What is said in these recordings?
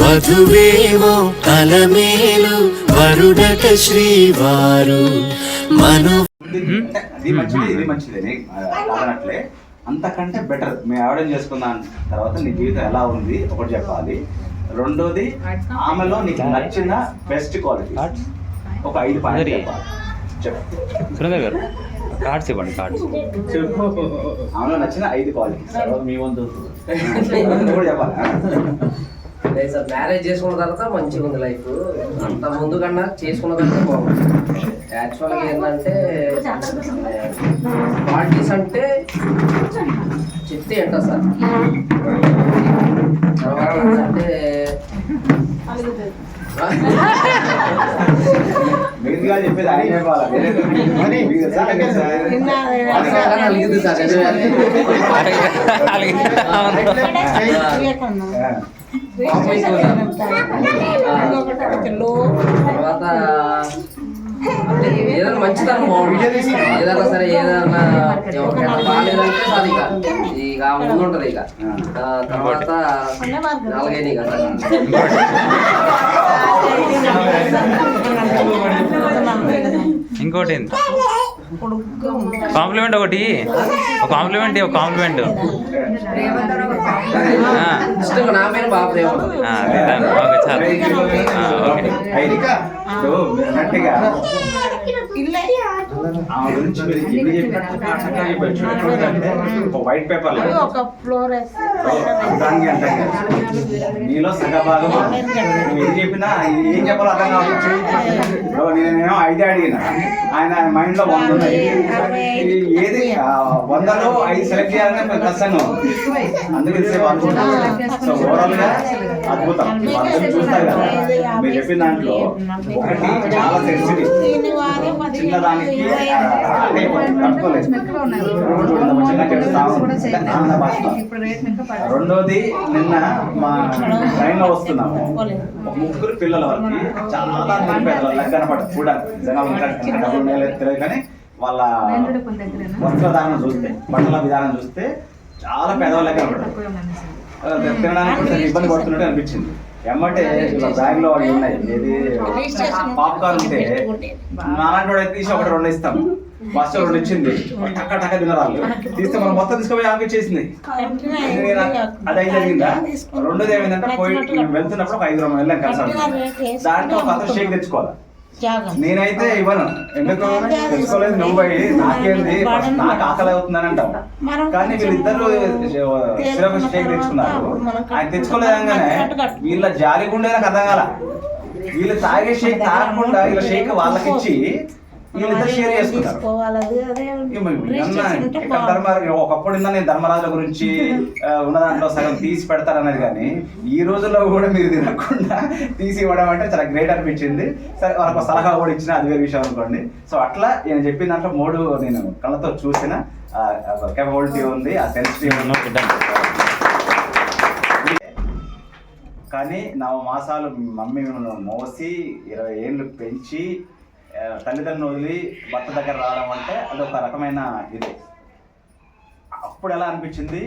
వధువేమో అలమేలు వరుడట శ్రీవారు మను ఇది మంచిది ఇది మంచిది కాదనట్లే. అంతకంటే బెటర్ మేము ఆవిడని చేసుకున్న తర్వాత నీ జీవితం ఎలా ఉంది ఒకటి చెప్పాలి. రెండోది ఆమెలో నీకు నచ్చిన బెస్ట్ క్వాలిటీ ఒక 5 పాయింట్లు చెప్పాలి. సురేందర్ గారు కార్డ్స్ ఇవ్వండి. కార్డ్స్ ఆమెలో నచ్చిన 5 క్వాలిటీస్ మీ వంతు కూడా చెప్పాలి. లేదు సార్, మ్యారేజ్ చేసుకున్న తర్వాత మంచిగా ఉంది లైఫ్. అంత ముందు కన్నా చేసుకున్న తర్వాత బాగుంది. యాక్చువల్గా ఏంటంటే క్వాలిటీస్ అంటే చెప్తే ఏంటో సార్. తర్వాత అంటే మిగతా చెప్పేది ఆయన అలిగింది సార్. తర్వాత అంటే ఏదైనా మంచిదనం బాగుంటుంది. ఏదైనా సరే ఏదైనా బాగాలేదంటే సార్ ఇక ముందు ఉంటుంది. ఇక తర్వాత 4 ఇక ఇంకోటి కాంప్లిమెంట్ ఒకటి కాంప్లిమెంట్ ఇష్టంగా నా పేరు బాగా ప్రేమ. ఓకే చాలు. వైట్ పేపర్ నీలో సగభాగం ఏం చెప్పినా ఏం చెప్పాలో అర్థం కావచ్చు. నేనేమో 5 అడిగిన ఆయన మైండ్ లో 100 ఉన్నాయి. ఏది 100లో 5 సెలెక్ట్ చేయాలని కష్టంగా ఉంది. అందుకే సో ఓవరాల్ గా అద్భుతం. అందరూ చూస్తారు కదా మీరు చెప్పిన దాంట్లో ఒకటి చాలా సెన్సిటివ్, చిన్నదానికి తట్టుకోలేదు. రెండోది నిన్న మా ట్రైన్ లో వస్తున్నాము, 3 పిల్లల వరకు చాలా నిరుపేదలు కనపడ చూడాలి. డబ్బులు తెలియదు కానీ వాళ్ళ వస్త్రధారణ చూస్తే, బట్టల విధానం చూస్తే చాలా పేదవాళ్ళ కనపడతారు. తినడానికి కూడా ఇబ్బంది పడుతున్నట్టు అనిపించింది. ఎమ్మటే ఇలా బ్యాగ్ లో అవి ఉన్నాయి, ఏది పాప్కార్న్ ఉంటే నాలాంటి వాడు తీసి 1-2 ఇస్తాం. ఫస్ట్ 2 ఇచ్చింది, టక్క తినరాళ్ళు తీస్తే మనం మొత్తం తీసుకుపోయి ఆమె చేసింది. అది అయితే జరిగిందా. రెండోది ఏమైందంటే పోయి వెళ్తున్నప్పుడు 5 రూపాయలు వెళ్ళాం కలిసి. దాంట్లో ఒక అతను షేక్ తెచ్చుకోవాలి. నేనైతే ఇవ్వను, ఎందుకు తెచ్చుకోలేదు, నువ్వు పోయి నాకేంది నాకు ఆకలి అవుతుందని అంటాం. కానీ వీళ్ళిద్దరు షేక్ తెచ్చుకున్నారు. ఆయన తెచ్చుకోలేదంగానే వీళ్ళ జాలి గుండె నాకు అర్థం కాల. వీళ్ళు తాగే షేక్ తాగకుండా వీళ్ళ షేక్ వాళ్ళకి ఇచ్చి వీళ్ళిద్దరు షేర్ చేసుకున్నారు. ఒకప్పుడు నేను ధర్మరాజుల గురించి ఉన్న దాంట్లో సగం తీసి పెడతారన్నది, కానీ ఈ రోజుల్లో కూడా మీరు తినకుండా తీసి ఇవ్వడం అంటే చాలా గ్రేట్ అనిపించింది. సరే వాళ్ళకి సలహా కూడా ఇచ్చిన, అది వేరే విషయం అనుకోండి. సో అట్లా నేను చెప్పిన దాంట్లో 3 నేను కళ్ళతో చూసిన కేపబిలిటీ ఉంది, ఆ సెన్సిటివ్ కానీ 9 మాసాలు మమ్మీ మోసి 20 ఏళ్ళు పెంచి తల్లిదండ్రులు వదిలి భర్త దగ్గర రావడం అంటే అది ఒక రకమైన ఇది. అప్పుడు ఎలా అనిపించింది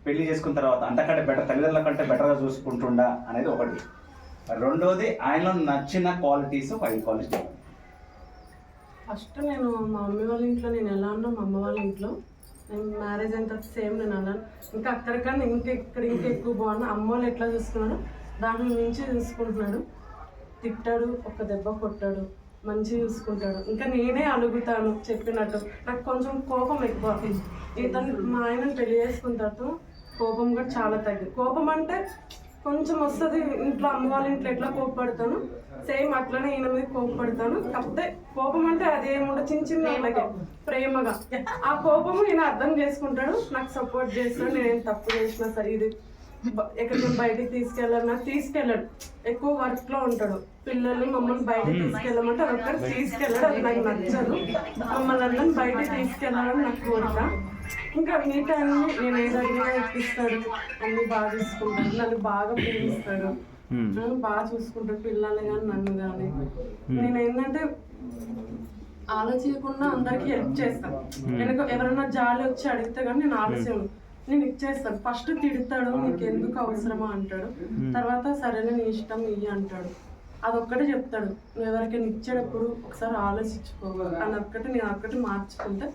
పెళ్లి చేసుకున్న తర్వాత, అంతకంటే బెటర్, తల్లిదండ్రుల కంటే బెటర్గా చూసుకుంటుండా అనేది ఒకటి. రెండోది ఆయనలో నచ్చిన క్వాలిటీస్ 5 క్వాలిటీస్. ఫస్ట్ నేను మా మమ్మీ వాళ్ళ ఇంట్లో నేను ఎలా ఉన్నా, మా అమ్మ వాళ్ళ ఇంట్లో నేను మ్యారేజ్ అయిన తర్వాత సేమ్ నేను అన్నాను. ఇంకా అక్కడికన్నా ఇంకా ఎక్కువ బాగున్నా. అమ్మ వాళ్ళు ఎట్లా చూసుకున్నాడు దాని నుంచి చూసుకుంటున్నాడు. తిట్టాడు, ఒక దెబ్బ కొట్టాడు, మంచిగా చూసుకుంటాడు. ఇంకా నేనే అలుగుతాను చెప్పినట్టు. నాకు కొంచెం కోపం ఎక్కువ. ఇతను మా ఆయనను పెళ్లి చేసుకున్న తర్వాత కోపం కూడా చాలా తగ్గింది. కోపం అంటే కొంచెం వస్తుంది. ఇంట్లో అమ్మ వాళ్ళ ఇంట్లో ఎట్లా కోపపడతాను సేమ్ అట్లనే ఈయన మీద కోపపడతాను. కాకపోతే కోపం అంటే అదేముండదు, చిన్న వాళ్ళకి ప్రేమగా. ఆ కోపము ఈయన అర్థం చేసుకుంటాడు, నాకు సపోర్ట్ చేస్తాడు. నేనేం తప్పు చేసినా సరే, ఇది ఎక్కడికి బయటికి తీసుకెళ్ళాలన్నా తీసుకెళ్ళాడు. ఎక్కువ వర్క్ లో ఉంటాడు. పిల్లల్ని మమ్మల్ని బయటకు తీసుకెళ్ళమంటే అదొక్కటి తీసుకెళ్ళాడు. అది నాకు నచ్చదు. మమ్మల్ని అందరిని బయటకు తీసుకెళ్ళాలని నాకు కోరిక. ఇంకా మిగతా అన్ని నేను ఏదైనా ఎక్కిస్తాడు, అన్ని బాగా చూసుకుంటాడు, నన్ను బాగా ప్రేమిస్తాడు, నన్ను బాగా చూసుకుంటాడు, పిల్లల్ని కానీ నన్ను కానీ. నేను ఏంటంటే ఆలోచించకుండా అందరికి హెల్ప్ చేస్తాను. నేను ఎవరైనా జాలి వచ్చి అడిగితే కానీ నేను ఆలోచన నేను ఇచ్చేస్తాను. ఫస్ట్ తిడతాడు, నీకు ఎందుకు అవసరమా అంటాడు. తర్వాత సరేనా నీ ఇష్టం ఇయ్యి అంటాడు. అదొక్కటే చెప్తాడు, నువ్వు ఎవరికైనా ఇచ్చేటప్పుడు ఒకసారి ఆలోచించుకో అని ఒక్కటి నేను ఒక్కటి మార్చుకుంటే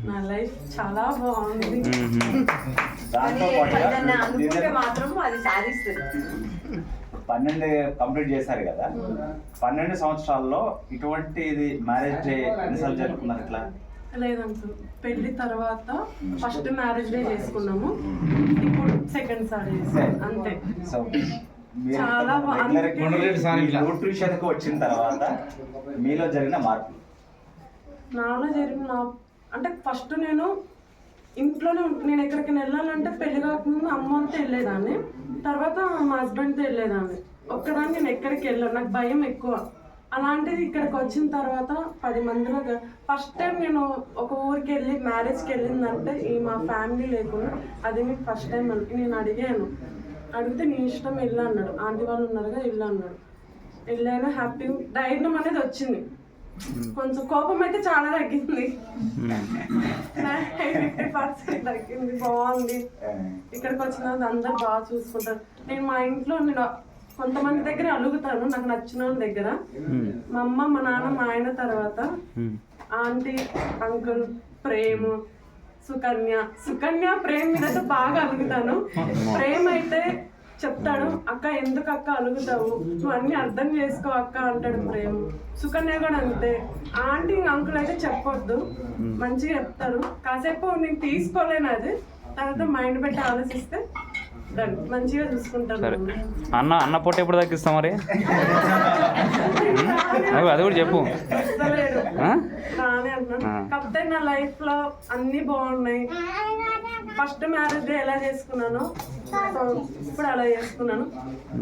నా లైఫ్ చాలా బాగుంది. దాంతో పాటుగా మాత్రం అది సాధిస్తుంది. 12 కంప్లీట్ చేశారు కదా, 12 సంవత్సరాల్లో ఇటువంటిది మ్యారేజ్ డే ఎన్నిసార్లు జరుపుకున్నారు ఇట్లా? లేదంటూ పెళ్లి తర్వాత ఫస్ట్ మ్యారేజ్ డే చేసుకున్నాము, ఇప్పుడు సెకండ్ సారి అంతే. సో చాలా న్యూట్రిషన్ కి వచ్చిన తర్వాత మీలో జరిగిన మార్పు? నాలో జరిగిన అంటే ఫస్ట్ నేను ఇంట్లోనే నేను ఎక్కడికైనా వెళ్ళాలంటే పెళ్లి కాకముందు అమ్మతో వెళ్ళేదాన్ని, తర్వాత మా హస్బెండ్తో వెళ్ళేదాన్ని. ఒక్కదాన్ని నేను ఎక్కడికి వెళ్ళాను, నాకు భయం ఎక్కువ. అలాంటిది ఇక్కడికి వచ్చిన తర్వాత 10 మందిలో ఫస్ట్ టైం నేను ఒక ఊరికి వెళ్ళి మ్యారేజ్కి వెళ్ళిందంటే ఈ మా ఫ్యామిలీ లేకుండా అది మీకు ఫస్ట్ టైం నేను అడిగాను. అడిగితే నీ ఇష్టం వెళ్ళు అన్నాడు. ఆంటీ వాళ్ళు ఉన్నారుగా వెళ్ళు అన్నాడు. వెళ్ళాను, హ్యాపీ ధైర్యం అనేది వచ్చింది. కొంచెం కోపం అయితే చాలా తగ్గింది, 50% తగ్గింది. బాగుంది. ఇక్కడికి వచ్చిన అందరు బాగా చూసుకుంటారు. నేను మా ఇంట్లో నేను కొంతమంది దగ్గర అలుగుతాను, నాకు నచ్చిన వాళ్ళ దగ్గర. మా అమ్మ, మా నాన్న, మా ఆయన తర్వాత ఆంటీ, అంకుల్, ప్రేమ్, సుకన్య ప్రేమ్ మీద అయితే బాగా అలుగుతాను. ప్రేమ్ అయితే చెప్తాడు, అక్క ఎందుకు అక్క అలుగుతావు, నువ్వు అన్ని అర్థం చేసుకో అక్క అంటాడు ప్రేమ్. సుకన్య కూడా అంతే. ఆంటీ అంకుల్ అయితే చెప్పొద్దు, మంచిగా చెప్తారు. కాసేపు నేను తీసుకోలేను, అది తర్వాత మైండ్ పెట్టి ఆలోచిస్తే మంచిగా చూసుకుంటాను. అన్న పొట్ట ఎప్పుడు తగ్గిస్తాం మరి? అది కూడా చెప్పు. నానే అంటున్నాను. కాకపోతే నా లైఫ్ లో అన్ని బాగున్నాయి. ఫస్ట్ మ్యారేజ్ డే ఎలా చేసుకున్నానో ఇప్పుడు అలా చేసుకున్నాను.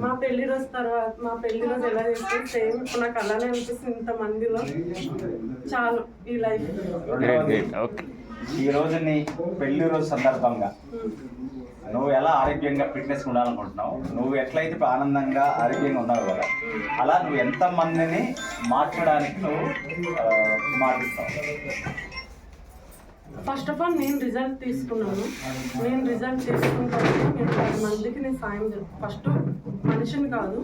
మా పెళ్లి రోజు ఎలా చేసుకుని సేమ్ ఇప్పుడు నాకు అలానే అనిపిస్తుంది. ఇంత మందిలో చాలు ఈ లైఫ్. ఈ రోజు నీ పెళ్లి రోజు సందర్భంగా నువ్వు ఎలా ఆరోగ్యంగా ఫిట్నెస్ ఉండాలనుకుంటున్నావు, నువ్వు ఎట్లయితే ఇప్పుడు ఆనందంగా ఆరోగ్యంగా ఉన్నావు కదా, అలా నువ్వు ఎంతమందిని మార్చడానికి నువ్వు మాటిస్తావు? ఫస్ట్ ఆఫ్ ఆల్ నేను రిజల్ట్ తీసుకున్నాను. నేను రిజల్ట్ తీసుకున్న తర్వాత నేను 10 మందికి నేను సాయం చేస్తాను. ఫస్ట్ మనిషిని కాదు,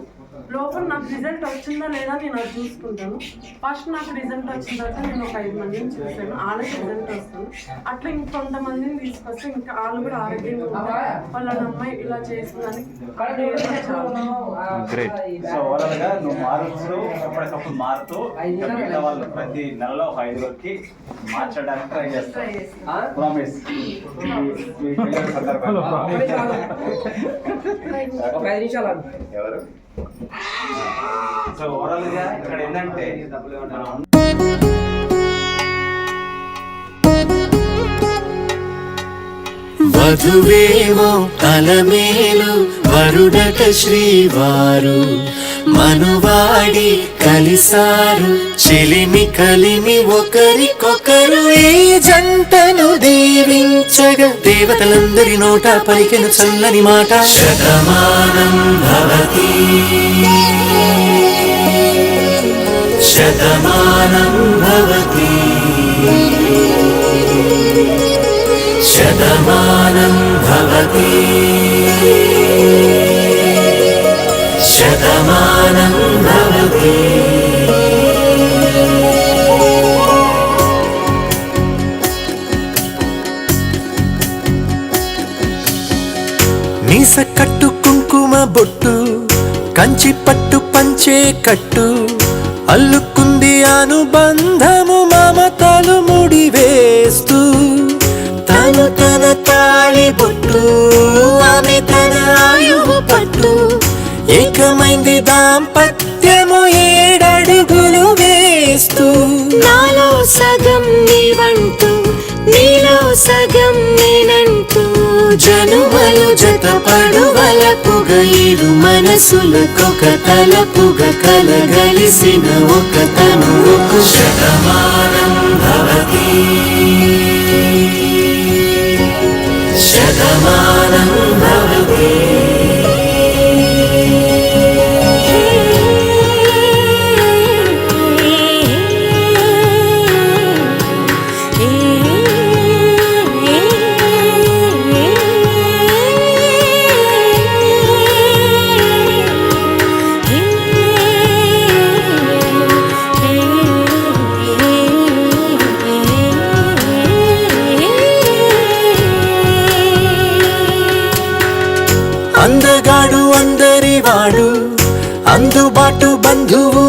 లోపల నాకు రిజల్ట్ వచ్చిందా లేదా నేను అది చూసుకుంటాను. ఫస్ట్ నాకు రిజల్ట్ వచ్చిన తర్వాత నేను ఒక 5 మందిని చూసాను, వాళ్ళకి రిజల్ట్ వస్తుంది. అట్లా ఇంకొంతమందిని తీసుకొస్తే ఇంకా వాళ్ళు కూడా ఆరోగ్యంగా ఉంటారు. వాళ్ళ అమ్మాయి ఇలా చేస్తుందని సో ఓవరాల్గా నువ్వు మారుస్తూ ఎప్పటికప్పుడు మారుతూ మిగతా వాళ్ళు ప్రతి నెలలో ఒక 5 వరకు మార్చడానికి ట్రై చేస్తాను. ప్రామిస్. ఎవరు? సో ఓవరాల్ గా ఇక్కడ ఏంటంటే వధువేమో అలమేలు వరుడట శ్రీవారు మనువాడి కలిసారు చెలిమి కలిమి ఒకరికొకరు ఈ జంటను దీవించగా దేవతలందరి నోట పలికెను చల్లని మాట శతమానం భవతి శతమానం భవతి శతమానం భవతి శతమానం భవతి. మీస కట్టు కుంకుమ బొట్టు కంచి పట్టు పంచే కట్టు అల్లుకుంది అనుబంధము మమతలు ముడివేస్తూ తను తన తాళి బొట్టు ఆమె తన ఆయువు పట్టు ఏకమైంది దాంపత్యము 7 అడుగులు వేస్తూ నాలో సగం నీవంటూ నీలో సగం నేనంటూ జనుమలు జతపడు వలపుగ ఇరు మనసులకొక తలపుగ కలగలిసిన ఒక తనువుకు శతమానం భవతి శతమానం భవతి. అందగాడు అందరి వాడు అందుబాటు బంధువు